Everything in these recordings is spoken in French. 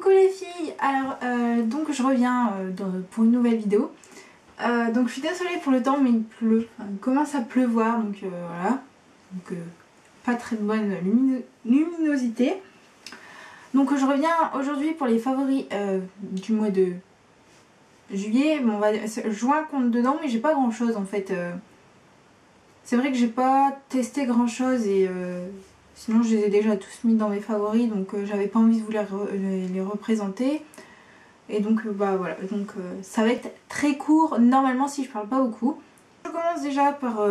Coucou les filles, alors donc je reviens pour une nouvelle vidéo. Donc je suis désolée pour le temps mais il pleut, enfin, il commence à pleuvoir donc voilà. Donc pas très bonne luminosité. Donc je reviens aujourd'hui pour les favoris du mois de juillet. Bon, juin compte dedans mais j'ai pas grand chose en fait. C'est vrai que j'ai pas testé grand chose et sinon je les ai déjà tous mis dans mes favoris donc j'avais pas envie de vous les représenter. Et donc bah voilà, donc ça va être très court normalement si je parle pas beaucoup. Je commence déjà par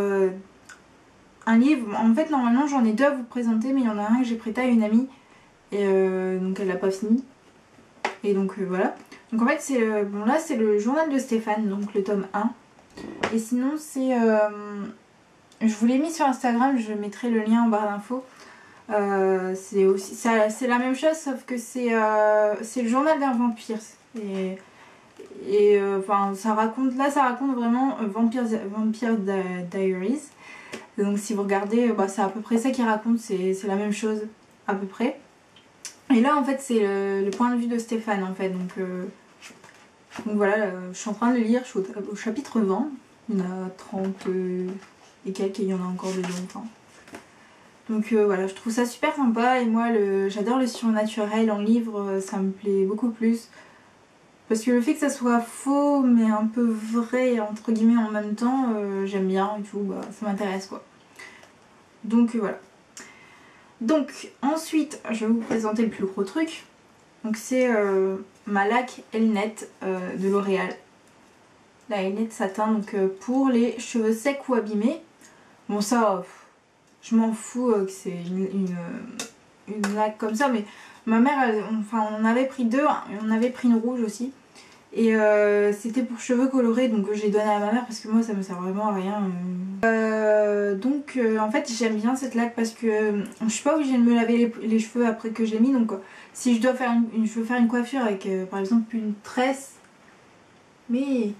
un livre. En fait normalement j'en ai deux à vous présenter mais il y en a un que j'ai prêté à une amie et donc elle l'a pas fini. Et donc voilà. Donc en fait c'est bon là c'est le journal de Stéphane, donc le tome 1. Et sinon c'est je vous l'ai mis sur Instagram, je mettrai le lien en barre d'infos. C'est la même chose sauf que c'est le journal d'un vampire. Et enfin ça raconte vraiment Vampire Diaries. Donc si vous regardez bah, c'est à peu près ça qu'il raconte, c'est la même chose à peu près. Et là en fait c'est le point de vue de Stéphane en fait. Donc voilà, je suis en train de le lire, je suis au chapitre 20. Il y en a 30 et quelques et il y en a encore dedans. Enfin. Donc voilà, je trouve ça super sympa et moi j'adore le surnaturel en livre, ça me plaît beaucoup plus. Parce que le fait que ça soit faux mais un peu vrai entre guillemets en même temps, j'aime bien et tout, bah, ça m'intéresse quoi. Donc voilà. Donc ensuite je vais vous présenter le plus gros truc. Donc c'est ma laque Elnett de L'Oréal. La Elnett satin donc pour les cheveux secs ou abîmés. Bon ça, je m'en fous que c'est une laque comme ça mais ma mère, enfin on avait pris deux, et on avait pris une rouge aussi. Et c'était pour cheveux colorés donc j'ai donné à ma mère parce que moi ça me sert vraiment à rien. Donc en fait j'aime bien cette laque parce que je suis pas obligée de me laver les cheveux après que j'ai mis. Donc si je dois faire je veux faire une coiffure avec par exemple une tresse. Mais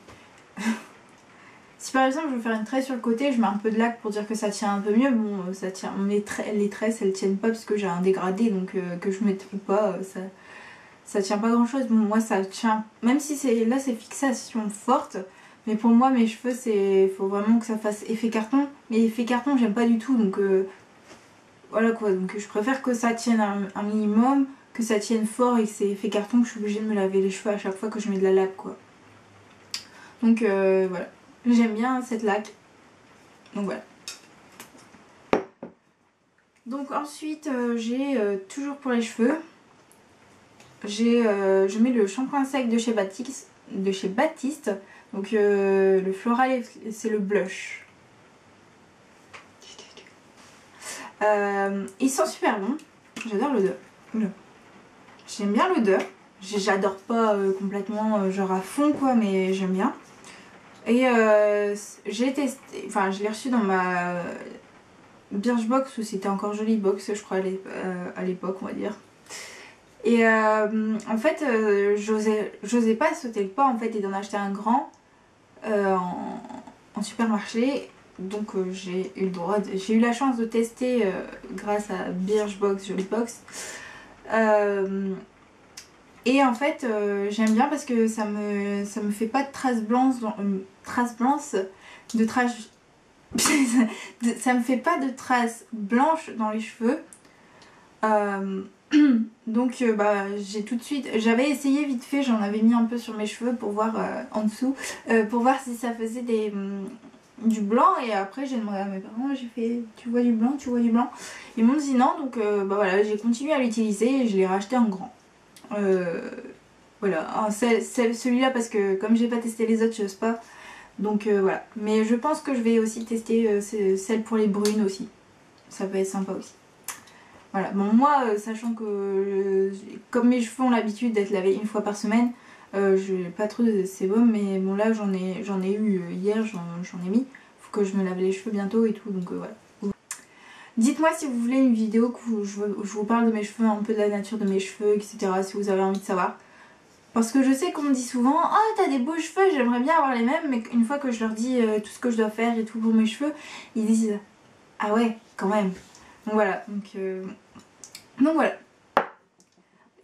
si par exemple je veux faire une tresse sur le côté, je mets un peu de laque pour dire que ça tient un peu mieux. Bon ça tient, les tresses elles tiennent pas parce que j'ai un dégradé donc que je mette ou pas ça tient pas grand chose. Bon, moi ça tient, même si là c'est fixation forte, mais pour moi mes cheveux faut vraiment que ça fasse effet carton. Mais effet carton j'aime pas du tout donc voilà quoi. Donc je préfère que ça tienne un minimum, que ça tienne fort et que c'est effet carton, que je suis obligée de me laver les cheveux à chaque fois que je mets de la laque quoi. Donc voilà, j'aime bien cette laque. Donc voilà. Donc ensuite j'ai toujours pour les cheveux. Je mets le shampoing sec de chez Baptiste. Donc le floral c'est le blush. Ils sont super bons. J'adore l'odeur. J'aime bien l'odeur. J'adore pas complètement genre à fond quoi, mais j'aime bien. Et j'ai testé, enfin je l'ai reçu dans ma Birchbox où c'était encore Jolie Box je crois à l'époque on va dire. Et en fait j'osais pas sauter le pas en fait et d'en acheter un grand en supermarché. Donc j'ai eu la chance de tester grâce à Birchbox, Jolie Box. Et en fait j'aime bien parce que ça me fait pas de traces blanches ça me fait pas de traces blanches dans les cheveux. Donc bah j'ai tout de suite, j'avais essayé vite fait, j'en avais mis un peu sur mes cheveux pour voir en dessous, pour voir si ça faisait du blanc. Et après j'ai demandé à mes parents, j'ai fait tu vois du blanc, tu vois du blanc. Ils m'ont dit non, donc bah voilà, j'ai continué à l'utiliser et je l'ai racheté en grand. Voilà, celui-là parce que comme j'ai pas testé les autres, j'ose pas. Donc voilà, mais je pense que je vais aussi tester celle pour les brunes aussi. Ça peut être sympa aussi. Voilà, bon moi sachant que comme mes cheveux ont l'habitude d'être lavés une fois par semaine, j'ai pas trop de sébum, mais bon là j'en ai eu hier, j'en ai mis. Faut que je me lave les cheveux bientôt et tout, donc voilà. Dites-moi si vous voulez une vidéo où je vous parle de mes cheveux, un peu de la nature de mes cheveux, etc. si vous avez envie de savoir. Parce que je sais qu'on me dit souvent « Oh t'as des beaux cheveux, j'aimerais bien avoir les mêmes », mais une fois que je leur dis tout ce que je dois faire et tout pour mes cheveux, ils disent « Ah ouais, quand même ». Donc voilà, donc voilà.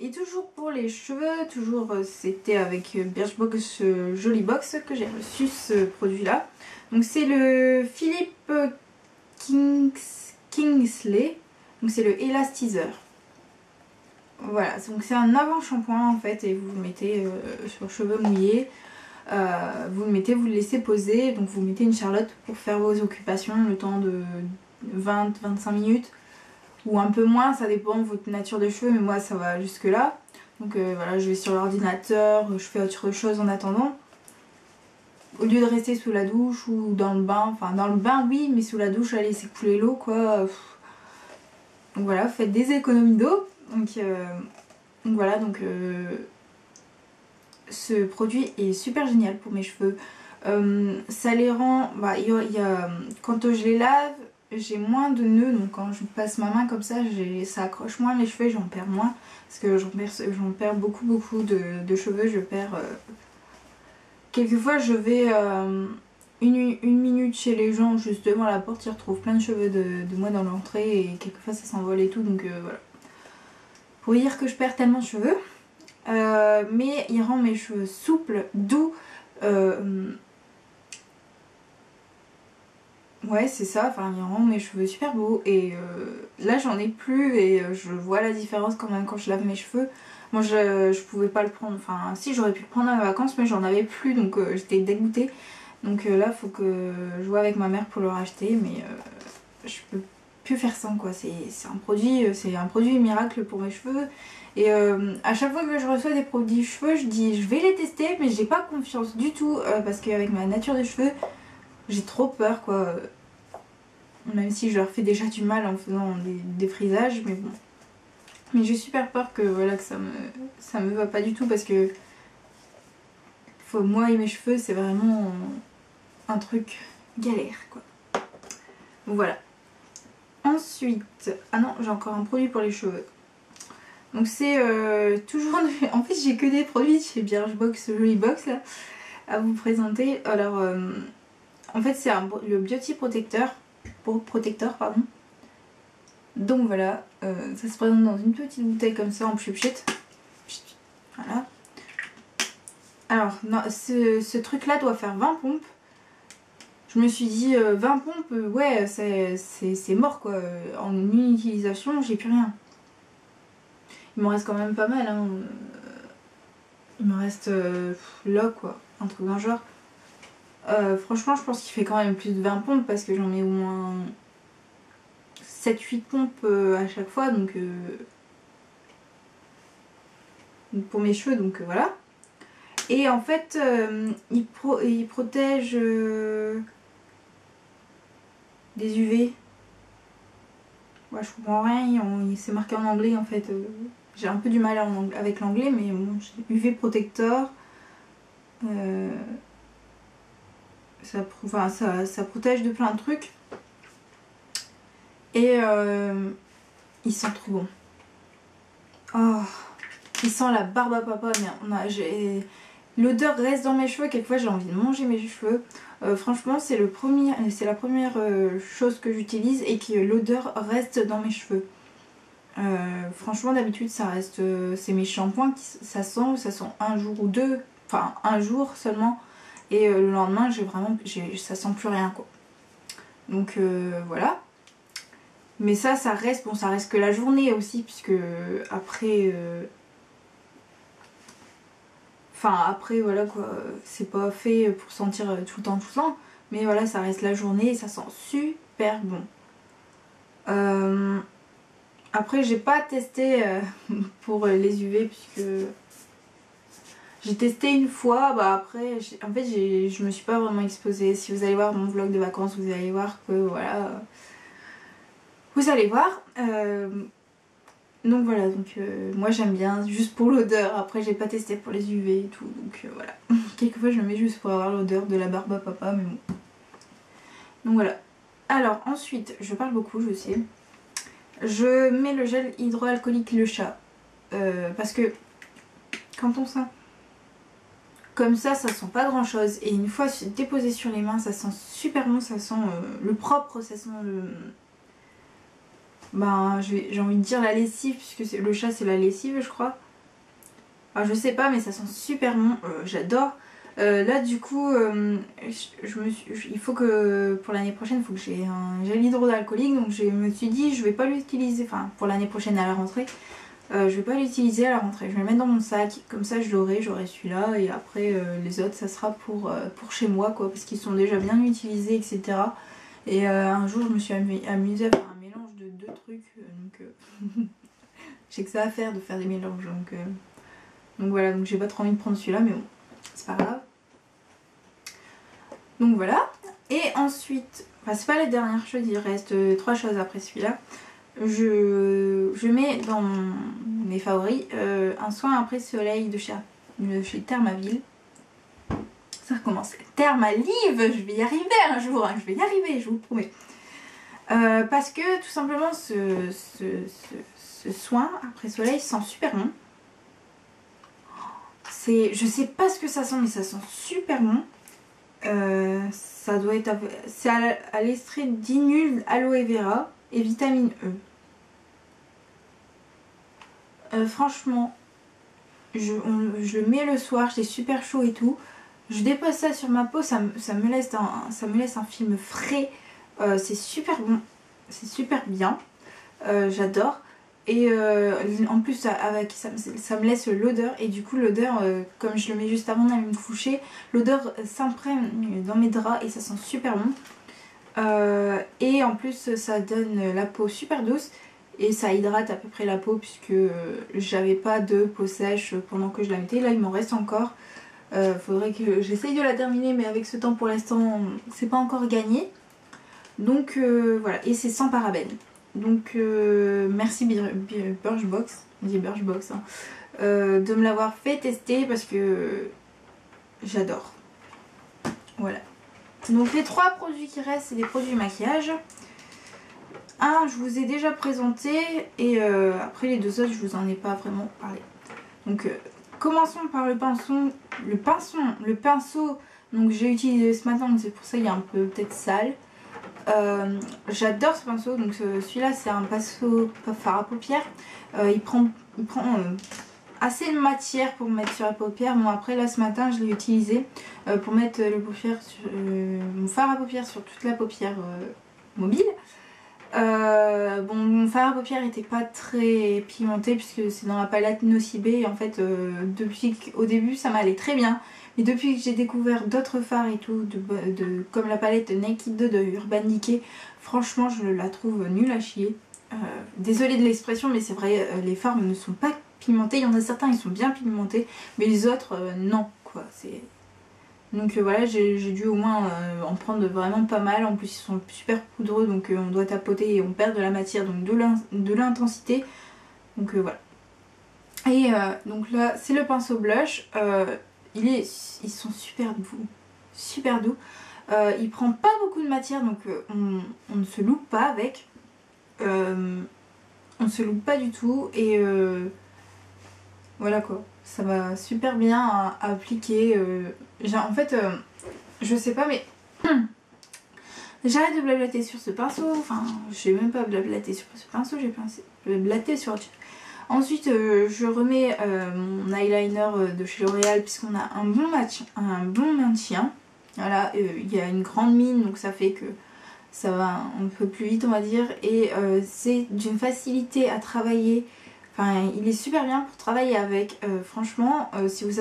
Et toujours pour les cheveux, toujours c'était avec Birchbox Jolie Box que j'ai reçu ce produit là. Donc c'est le Philippe Kingsley, donc c'est le Elastizer. Voilà, donc c'est un avant-shampoing en fait et vous le mettez sur cheveux mouillés. Vous le mettez, vous le laissez poser, donc vous mettez une charlotte pour faire vos occupations le temps de 20-25 minutes. Ou un peu moins, ça dépend de votre nature de cheveux, mais moi ça va jusque là. Donc voilà, je vais sur l'ordinateur, je fais autre chose en attendant. Au lieu de rester sous la douche ou dans le bain, enfin dans le bain oui, mais sous la douche, allez, c'est couler l'eau quoi. Donc voilà, faites des économies d'eau. Donc voilà, donc ce produit est super génial pour mes cheveux. Ça les rend, bah, quand je les lave, j'ai moins de nœuds, donc quand je passe ma main comme ça, ça accroche moins les cheveux et j'en perds moins. Parce que j'en perds beaucoup de cheveux, je perds... Quelquefois je vais une minute chez les gens juste devant la porte, ils retrouvent plein de cheveux de moi dans l'entrée et quelquefois ça s'envole et tout, donc voilà. Pour dire que je perds tellement de cheveux. Mais il rend mes cheveux souples, doux. Ouais, c'est ça, enfin il rend mes cheveux super beaux et là j'en ai plus et je vois la différence quand même quand je lave mes cheveux. Moi je pouvais pas le prendre, enfin si, j'aurais pu le prendre à mes vacances mais j'en avais plus, donc j'étais dégoûtée. Donc là faut que je vois avec ma mère pour le racheter, mais je peux plus faire sans quoi. C'est un produit miracle pour mes cheveux. Et à chaque fois que je reçois des produits cheveux, je dis je vais les tester, mais j'ai pas confiance du tout parce qu'avec ma nature de cheveux, j'ai trop peur quoi. Même si je leur fais déjà du mal en faisant des frisages, mais bon. Mais j'ai super peur que voilà, que ça me va pas du tout parce que moi et mes cheveux, c'est vraiment un truc galère quoi. Donc voilà. Ensuite, ah non, j'ai encore un produit pour les cheveux. Donc c'est toujours... En fait j'ai que des produits chez Birchbox Jolie Box là, à vous présenter. Alors en fait c'est le Beauty Protector, pardon. Donc voilà, ça se présente dans une petite bouteille comme ça en pchit. Voilà. Alors non, ce truc là doit faire 20 pompes. Je me suis dit 20 pompes, ouais c'est mort quoi. En une utilisation j'ai plus rien. Il m'en reste quand même pas mal hein. Il me reste là quoi, un truc d'un genre. Franchement je pense qu'il fait quand même plus de 20 pompes parce que j'en mets au moins 7-8 pompes à chaque fois, donc pour mes cheveux, donc voilà. Et en fait il protège des UV. Ouais, je comprends rien, c'est marqué en anglais en fait. J'ai un peu du mal avec l'anglais, mais bon, UV protector. Ça protège de plein de trucs. Et il sent trop bon. Oh, il sent la barbe à papa. L'odeur reste dans mes cheveux. Quelquefois j'ai envie de manger mes cheveux. Franchement c'est la première chose que j'utilise et que l'odeur reste dans mes cheveux. Franchement d'habitude ça reste... c'est mes shampoings ça sent un jour ou deux. Enfin un jour seulement. Et le lendemain ça sent plus rien quoi. Donc voilà. Mais ça reste, bon ça reste que la journée aussi puisque après... Enfin après voilà quoi, c'est pas fait pour sentir tout le temps. Mais voilà, ça reste la journée et ça sent super bon. Après j'ai pas testé pour les UV puisque... J'ai testé une fois, bah après en fait je me suis pas vraiment exposée. Si vous allez voir mon vlog de vacances, vous allez voir que voilà... Vous allez voir. Donc voilà, donc moi j'aime bien juste pour l'odeur. Après j'ai pas testé pour les UV et tout, donc voilà. Quelquefois je le mets juste pour avoir l'odeur de la barbe à papa, mais bon. Donc voilà. Alors ensuite, je parle beaucoup, je sais. Je mets le gel hydroalcoolique Le Chat. Parce que quand on sent comme ça sent pas grand chose. Et une fois déposé sur les mains, ça sent super bon, ça sent le propre, ça sent le... Ben j'ai envie de dire la lessive, puisque le chat c'est la lessive je crois. Alors je sais pas mais ça sent super bon, j'adore. Là du coup il faut que pour l'année prochaine il faut que j'ai un gel hydroalcoolique, donc je me suis dit je vais pas l'utiliser, enfin pour l'année prochaine à la rentrée, je vais pas l'utiliser à la rentrée, je vais le mettre dans mon sac, comme ça j'aurai celui-là et après les autres ça sera pour chez moi quoi, parce qu'ils sont déjà bien utilisés etc. Et un jour je me suis amusée à faire un mélange de deux trucs, donc j'ai que ça à faire de faire des mélanges, donc voilà, donc j'ai pas trop envie de prendre celui-là mais bon c'est pas grave. Donc voilà, et ensuite, enfin c'est pas la dernière chose, il reste 3 choses après celui-là. Je mets dans mes favoris un soin après soleil de chez Thermaville. Ça recommence, Thermalive, je vais y arriver un jour, hein, je vais y arriver, je vous le promets. Parce que tout simplement ce soin après soleil sent super bon. Je sais pas ce que ça sent mais ça sent super bon. Ça doit être c'est à l'extrait d'inul, aloe vera et vitamine E. Franchement je le mets le soir, j'ai super chaud et tout, je dépose ça sur ma peau, ça me laisse un film frais, c'est super bon, c'est super bien, j'adore. Et en plus avec ça me laisse l'odeur, et du coup l'odeur comme je le mets juste avant d'aller me coucher, l'odeur s'imprègne dans mes draps et ça sent super bon. Et en plus ça donne la peau super douce et ça hydrate à peu près la peau, puisque j'avais pas de peau sèche pendant que je la mettais. Là il m'en reste encore, faudrait que j'essaye de la terminer, mais avec ce temps pour l'instant c'est pas encore gagné. Donc voilà, et c'est sans parabènes. Donc merci Birchbox, on dit Birchbox, hein, de me l'avoir fait tester parce que j'adore. Voilà. Donc les 3 produits qui restent, c'est des produits maquillage. Un, je vous ai déjà présenté, et après les 2 autres, je vous en ai pas vraiment parlé. Donc commençons par le pinceau. Le pinceau, donc j'ai utilisé ce matin, donc c'est pour ça qu'il est un peu peut-être sale. J'adore ce pinceau, donc celui-là c'est un pinceau fard à paupières. Il prend assez de matière pour mettre sur la paupière. Bon après là ce matin je l'ai utilisé pour mettre mon fard à paupières sur toute la paupière mobile. Bon, mon fard à paupières n'était pas très pigmenté puisque c'est dans la palette Nocibé, et en fait au début ça m'allait très bien. Et depuis que j'ai découvert d'autres fards et tout, comme la palette Naked de Urban Decay, franchement je la trouve nulle à chier. Désolée de l'expression mais c'est vrai, les fards ne sont pas pigmentés. Il y en a certains ils sont bien pigmentés, mais les autres non quoi. Donc voilà, j'ai dû au moins en prendre vraiment pas mal. En plus ils sont super poudreux, donc on doit tapoter et on perd de la matière, donc de l'intensité. Donc voilà. Et donc là c'est le pinceau blush. Ils sont super doux, super doux. Il prend pas beaucoup de matière, donc on ne se loupe pas avec. On ne se loupe pas du tout, et voilà quoi. Ça va super bien à appliquer. En fait, je sais pas, mais j'arrête de blablater sur ce pinceau. Enfin, j'ai même pas blablaté sur ce pinceau, j'ai blablaté sur autre chose. Ensuite je remets mon eyeliner de chez L'Oréal, puisqu'on a un bon maintien. Voilà, il y a une grande mine, donc ça fait que ça va un peu plus vite on va dire, et c'est d'une facilité à travailler. Enfin il est super bien pour travailler avec. Franchement si vous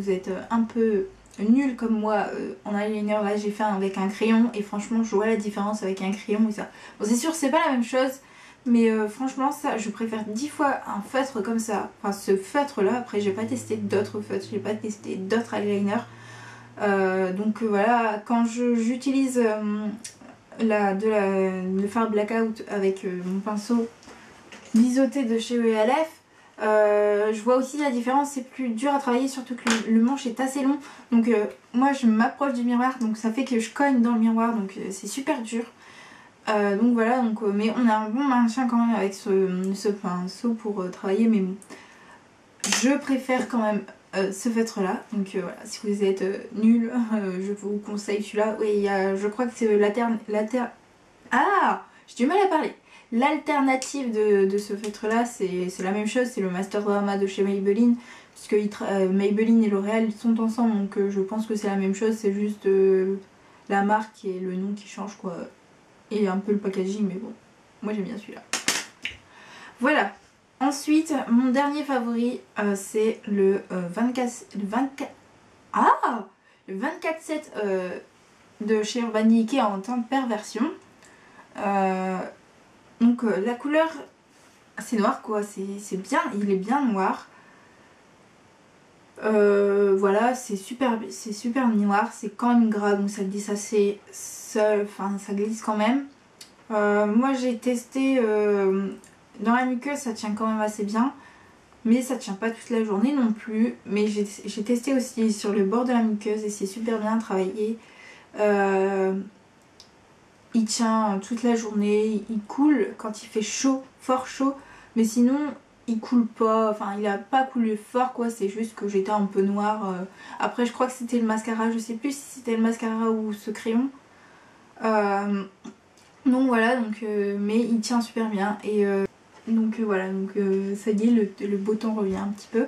êtes un peu nul comme moi en eyeliner, là j'ai fait avec un crayon, et franchement je vois la différence avec un crayon et ça. Bon c'est sûr c'est pas la même chose, mais franchement ça je préfère 10 fois un feutre comme ça, enfin ce feutre là. Après j'ai pas testé d'autres feutres, j'ai pas testé d'autres eyeliners, donc voilà, quand j'utilise le fard blackout avec mon pinceau biseauté de chez ELF, je vois aussi la différence, c'est plus dur à travailler, surtout que le manche est assez long. Donc moi je m'approche du miroir, donc ça fait que je cogne dans le miroir, donc c'est super dur. Donc voilà, mais on a un bon maintien quand même avec ce pinceau pour travailler, mais bon, je préfère quand même ce feutre là. Donc voilà, si vous êtes nul, je vous conseille celui-là. Oui, je crois que c'est j'ai du mal à parler. L'alternative de ce feutre là, c'est la même chose, c'est le Master Drama de chez Maybelline. puisque Maybelline et L'Oréal sont ensemble, donc je pense que c'est la même chose, c'est juste la marque et le nom qui changent quoi, et un peu le packaging, mais bon, moi j'aime bien celui-là. Voilà. Ensuite, mon dernier favori, c'est le 24/7 de chez Urban Decay en teinte perversion. Donc la couleur, c'est noir quoi, c'est bien, il est bien noir. Voilà, c'est super noir, c'est quand même gras, donc ça glisse assez seul, enfin ça glisse quand même. Moi j'ai testé dans la muqueuse, ça tient quand même assez bien, mais ça tient pas toute la journée non plus. Mais j'ai testé aussi sur le bord de la muqueuse et c'est super bien travaillé. Il tient toute la journée, il coule quand il fait chaud, fort chaud, mais sinon il coule pas, enfin il a pas coulé fort quoi, c'est juste que j'étais un peu noire. Après je crois que c'était le mascara, je sais plus si c'était le mascara ou ce crayon. Donc voilà, donc, mais il tient super bien et donc voilà, donc ça y est, le beau temps revient un petit peu.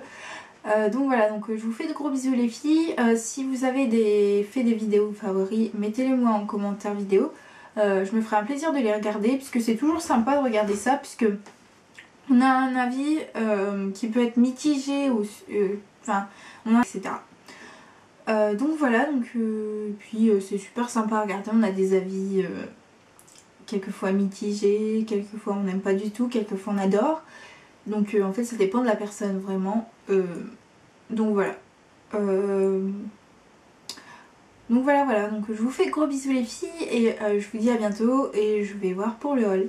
Donc voilà, donc je vous fais de gros bisous les filles. Si vous avez fait des vidéos favoris, mettez-les moi en commentaire vidéo. Je me ferai un plaisir de les regarder puisque c'est toujours sympa de regarder ça, puisque on a un avis qui peut être mitigé ou enfin etc. Donc voilà, donc puis c'est super sympa à regarder, on a des avis quelquefois mitigés, quelquefois on n'aime pas du tout, quelquefois on adore. Donc en fait ça dépend de la personne vraiment. Donc voilà. Donc voilà, donc je vous fais de gros bisous les filles et je vous dis à bientôt et je vais voir pour le haul.